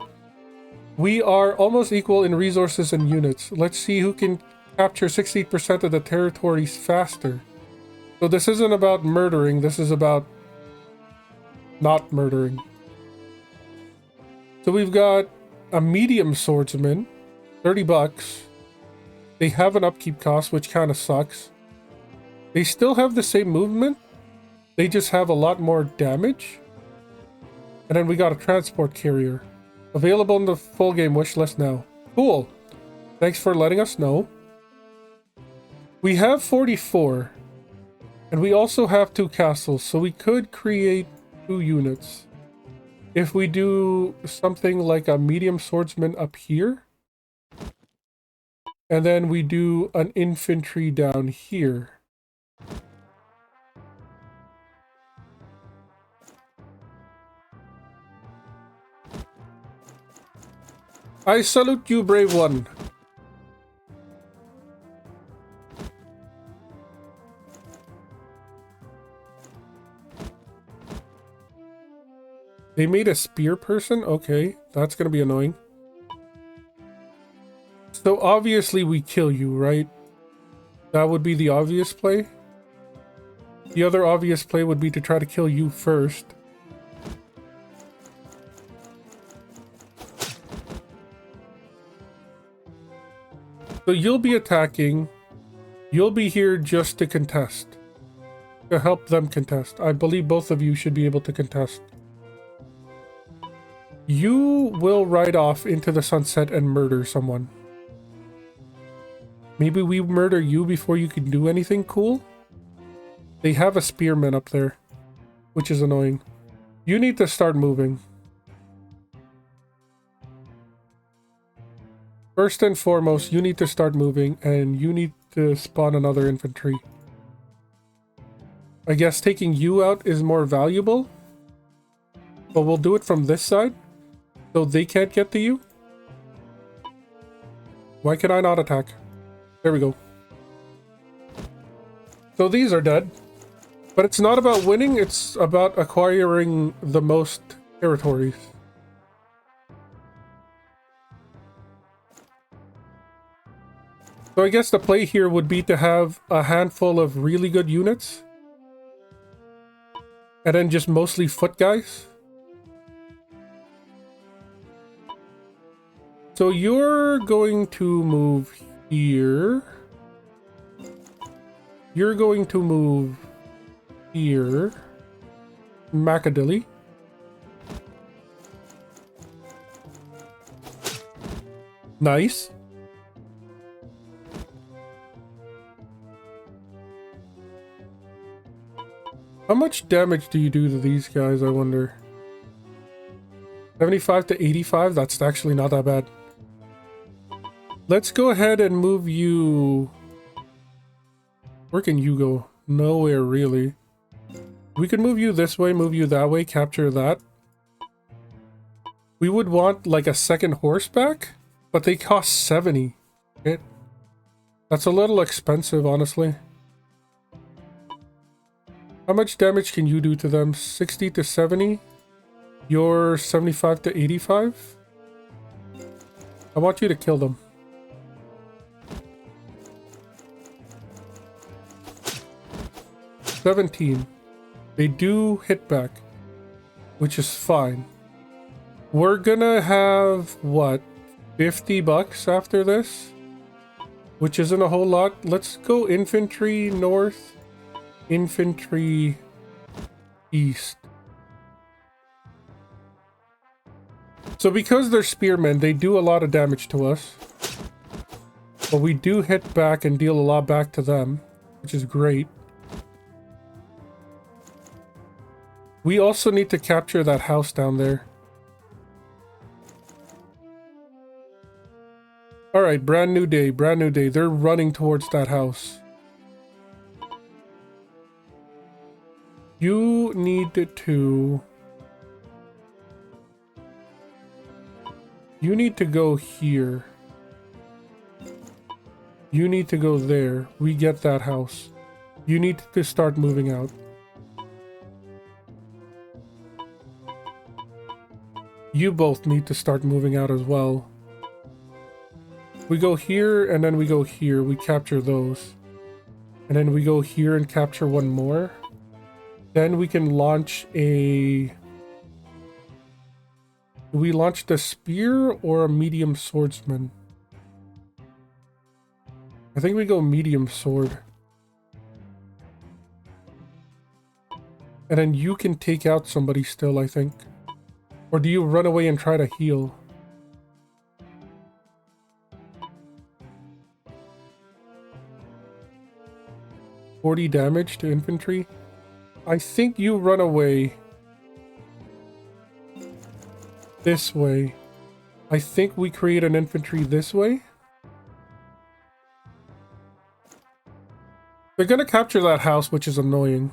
S1: We are almost equal in resources and units. Let's see who can capture 60% of the territories faster. So this isn't about murdering, this is about not murdering. So we've got a medium swordsman, 30 bucks. They have an upkeep cost, which kind of sucks. They still have the same movement. They just have a lot more damage. And then we got a transport carrier. Available in the full game wish list now. Cool. Thanks for letting us know. We have 44. And we also have 2 castles, so we could create 2 units. If we do something like a medium swordsman up here. And then we do an infantry down here. I salute you, brave one. They made a spear person? Okay, that's gonna be annoying. So obviously we kill you, right? That would be the obvious play. The other obvious play would be to try to kill you first. So you'll be attacking. You'll be here just to contest. To help them contest. I believe both of you should be able to contest. You will ride off into the sunset and murder someone. Maybe we murder you before you can do anything cool? They have a spearman up there, which is annoying. You need to start moving. First and foremost, you need to start moving, and you need to spawn another infantry. I guess taking you out is more valuable, but we'll do it from this side, so they can't get to you. Why can I not attack? There we go. So these are dead, but it's not about winning, it's about acquiring the most territories. So I guess the play here would be to have a handful of really good units. And then just mostly foot guys. So you're going to move here. You're going to move here. Macadilly. Nice. How much damage do you do to these guys, I wonder? 75 to 85? That's actually not that bad. Let's go ahead and move you... Where can you go? Nowhere, really. We can move you this way, move you that way, capture that. We would want, like, a second horseback, but they cost 70. That's a little expensive, honestly. How much damage can you do to them? 60 to 70? You're 75 to 85? I want you to kill them. $17. They do hit back, which is fine. We're gonna have, what, 50 bucks after this? Which isn't a whole lot. Let's go infantry north. Infantry east. So because they're spearmen, they do a lot of damage to us. But we do hit back and deal a lot back to them, which is great. We also need to capture that house down there. Alright, brand new day, brand new day. They're running towards that house. You need to... You need to go here. You need to go there. We get that house. You need to start moving out. You both need to start moving out as well. We go here and then we go here. We capture those. And then we go here and capture one more. Then we can launch a... Do we launch the spear or a medium swordsman? I think we go medium sword. And then you can take out somebody still, I think. Or do you run away and try to heal? $40 damage to infantry? I think you run away this way. I think we create an infantry this way. They're gonna capture that house, which is annoying.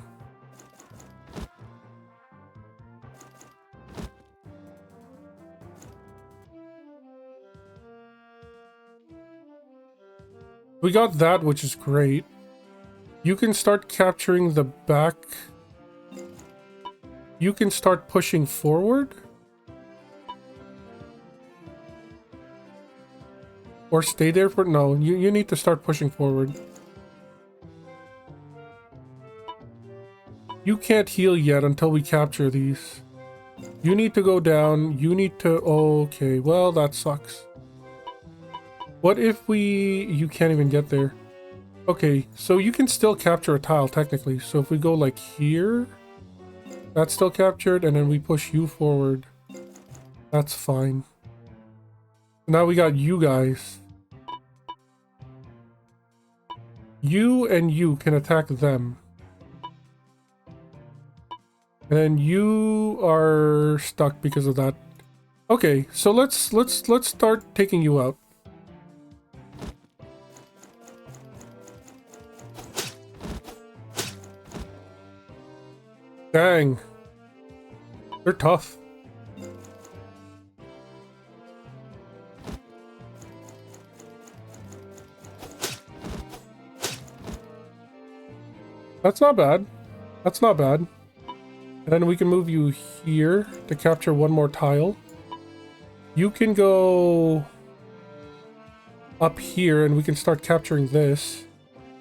S1: We got that, which is great. You can start capturing the back. You can start pushing forward. Or stay there for... No, you need to start pushing forward. You can't heal yet until we capture these. You need to go down. You need to... Okay, well, that sucks. What if we... You can't even get there. Okay, so you can still capture a tile, technically. So if we go, like, here... That's still captured, and then we push you forward. That's fine. Now we got you guys. You and you can attack them. And you are stuck because of that. Okay, so let's start taking you out. Dang. They're tough. That's not bad. That's not bad. And then we can move you here to capture one more tile. You can go up here and we can start capturing this.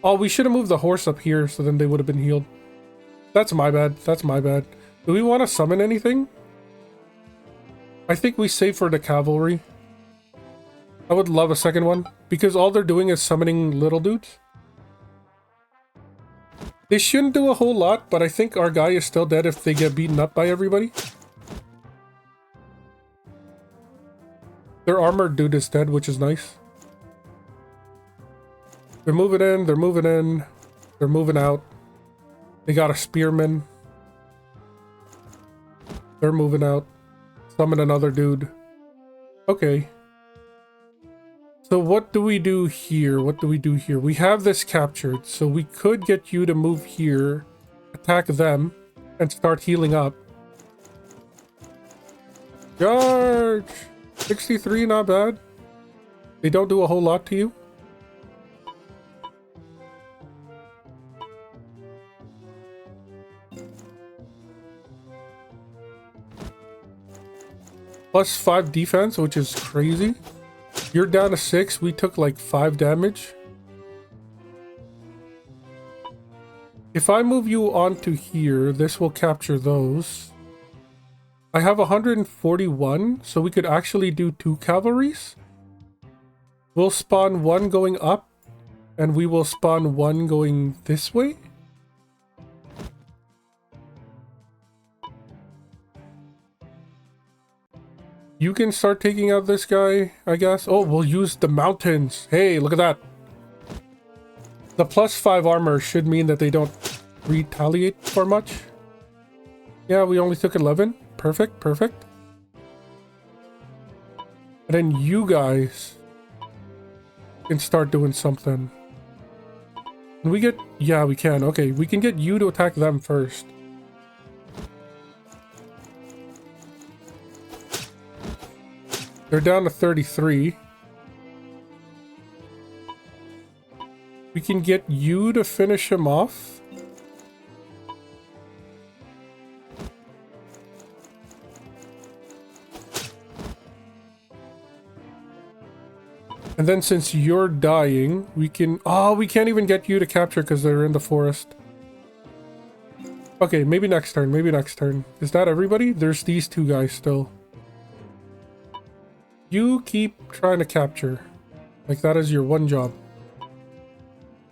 S1: Oh, we should have moved the horse up here so then they would have been healed. That's my bad. That's my bad. Do we want to summon anything? I think we save for the cavalry. I would love a second one because all they're doing is summoning little dudes. They shouldn't do a whole lot, but I think our guy is still dead if they get beaten up by everybody. Their armored dude is dead, which is nice. They're moving in, they're moving in, they're moving out. They got a spearman. They're moving out. Summon another dude. Okay. So what do we do here? What do we do here? We have this captured, so we could get you to move here, attack them, and start healing up. Charge! 63, not bad. They don't do a whole lot to you. +5 defense, which is crazy. You're down to 6. We took like 5 damage. If I move you onto here, this will capture those. I have 141, so we could actually do 2 cavalries. We'll spawn 1 going up, and we will spawn 1 going this way. You can start taking out this guy, I guess. Oh, we'll use the mountains. Hey, look at that. The +5 armor should mean that they don't retaliate for much. Yeah, we only took 11. Perfect, perfect. And then you guys can start doing something. Can we get... Yeah, we can. Okay, we can get you to attack them first. They're down to 33. We can get you to finish him off. And then since you're dying, we can... Oh, we can't even get you to capture because they're in the forest. Okay, maybe next turn, maybe next turn. Is that everybody? There's these 2 guys still. You keep trying to capture. Like, that is your one job.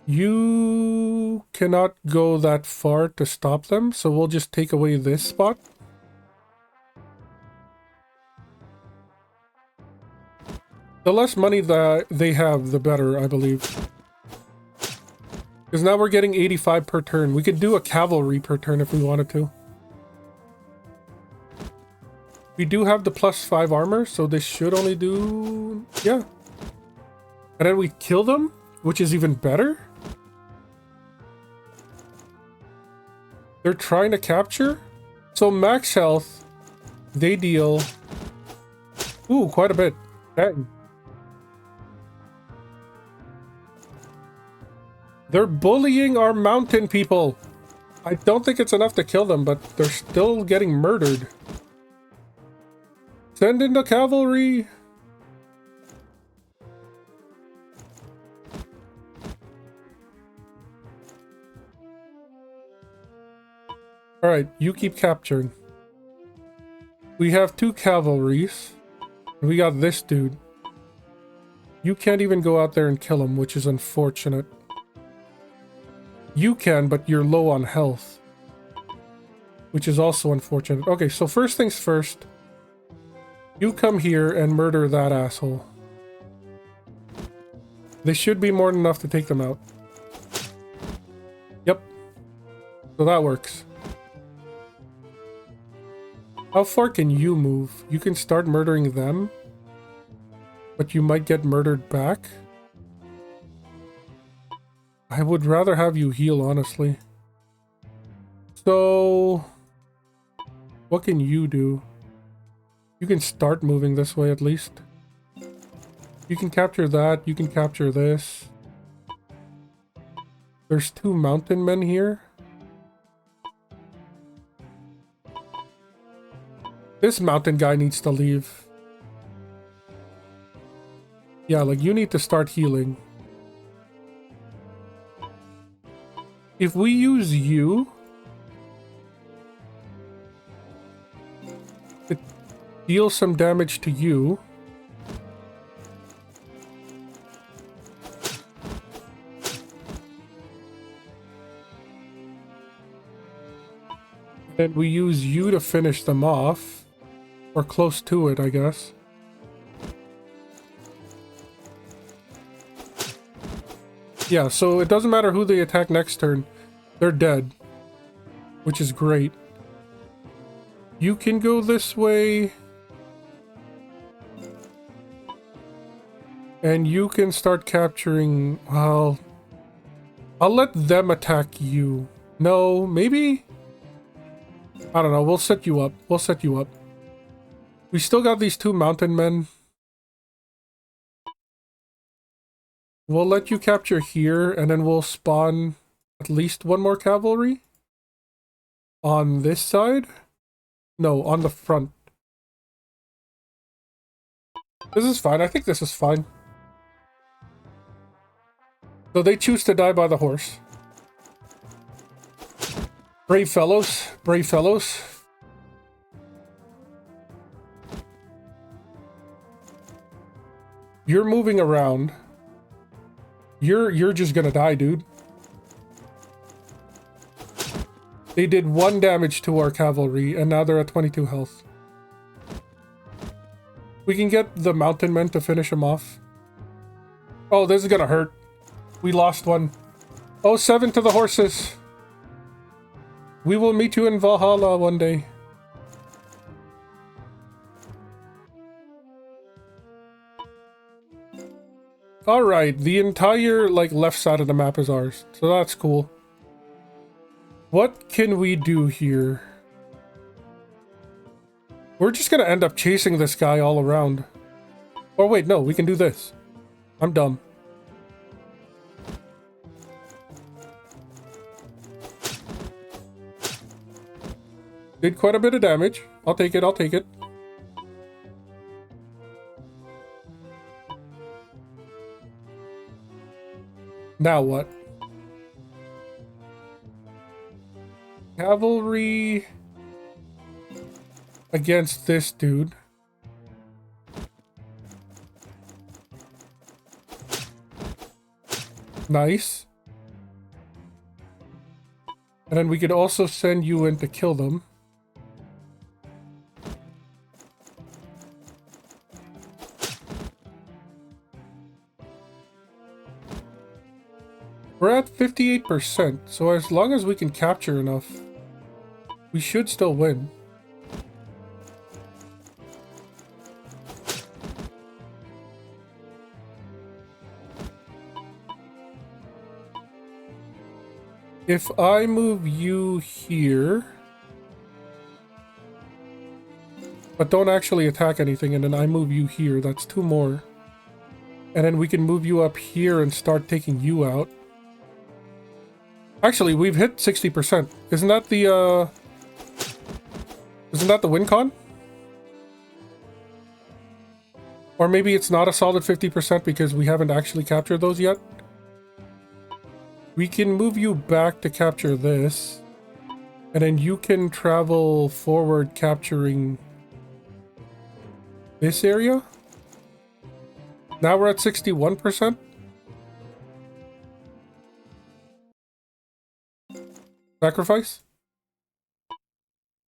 S1: You cannot go that far to stop them, so we'll just take away this spot. The less money that they have, the better, I believe. Because now we're getting 85 per turn. We could do a cavalry per turn if we wanted to. We do have the +5 armor, so this should only do... Yeah. And then we kill them, which is even better. They're trying to capture. So max health, they deal... Ooh, quite a bit. Dang. They're bullying our mountain people. I don't think it's enough to kill them, but they're still getting murdered. Send in the cavalry! Alright, you keep capturing. We have 2 cavalries. We got this dude. You can't even go out there and kill him, which is unfortunate. You can, but you're low on health. Which is also unfortunate. Okay, so first things first. You come here and murder that asshole. This should be more than enough to take them out. Yep. So that works. How far can you move? You can start murdering them, but you might get murdered back. I would rather have you heal, honestly. So, what can you do? You can start moving this way at least. You can capture that, you can capture this. There's 2 mountain men here. This mountain guy needs to leave. Yeah, like you need to start healing. If we use you to deal some damage to you, and we use you to finish them off. Or close to it, I guess. Yeah, so it doesn't matter who they attack next turn. They're dead. Which is great. You can go this way. And you can start capturing... Well... I'll let them attack you. No, maybe? I don't know, we'll set you up. We'll set you up. We still got these 2 mountain men. We'll let you capture here, and then we'll spawn at least 1 more cavalry. On this side? No, on the front. This is fine. I think this is fine. So they choose to die by the horse. Brave fellows. Brave fellows. You're moving around. You're just gonna die, dude. They did 1 damage to our cavalry, and now they're at 22 health. We can get the mountain men to finish them off. Oh, this is gonna hurt. We lost 1. Oh, 7 to the horses. We will meet you in Valhalla one day. Alright, the entire, like, left side of the map is ours. So that's cool. What can we do here? We're just gonna end up chasing this guy all around. Oh wait, no, we can do this. I'm dumb. Did quite a bit of damage. I'll take it, I'll take it. Now what? Cavalry against this dude. Nice. And then we could also send you in to kill them. We're at 58%, so as long as we can capture enough, we should still win. If I move you here, but don't actually attack anything, and then I move you here, that's 2 more. And then we can move you up here and start taking you out. Actually, we've hit 60%. Isn't that the win con? Or maybe it's not a solid 50% because we haven't actually captured those yet. We can move you back to capture this. And then you can travel forward capturing this area. Now we're at 61%. Sacrifice.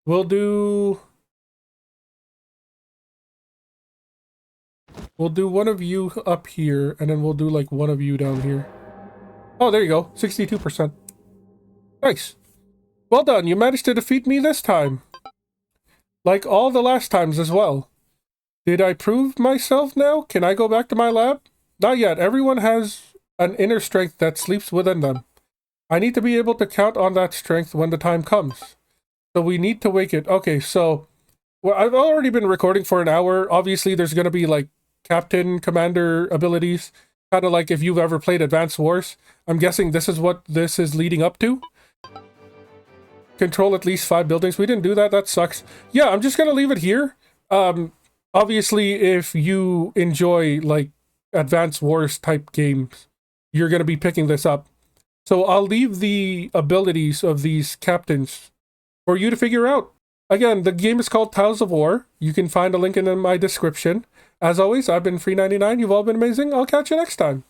S1: We'll do one of you up here, and then we'll do like one of you down here. Oh, there you go. 62%. Nice. Well done. You managed to defeat me this time. Like all the last times as well. Did I prove myself now? Can I go back to my lab? Not yet. Everyone has an inner strength that sleeps within them. I need to be able to count on that strength when the time comes. So we need to wake it. Okay, so well, I've already been recording for an hour. Obviously, there's going to be like captain, commander abilities. Kind of like if you've ever played Advanced Wars. I'm guessing this is what this is leading up to. Control at least 5 buildings. We didn't do that. That sucks. Yeah, I'm just going to leave it here. Obviously, if you enjoy like Advanced Wars type games, you're going to be picking this up. So I'll leave the abilities of these captains for you to figure out. Again, the game is called Tiles of War. You can find a link in my description. As always, I've been Free99. You've all been amazing. I'll catch you next time.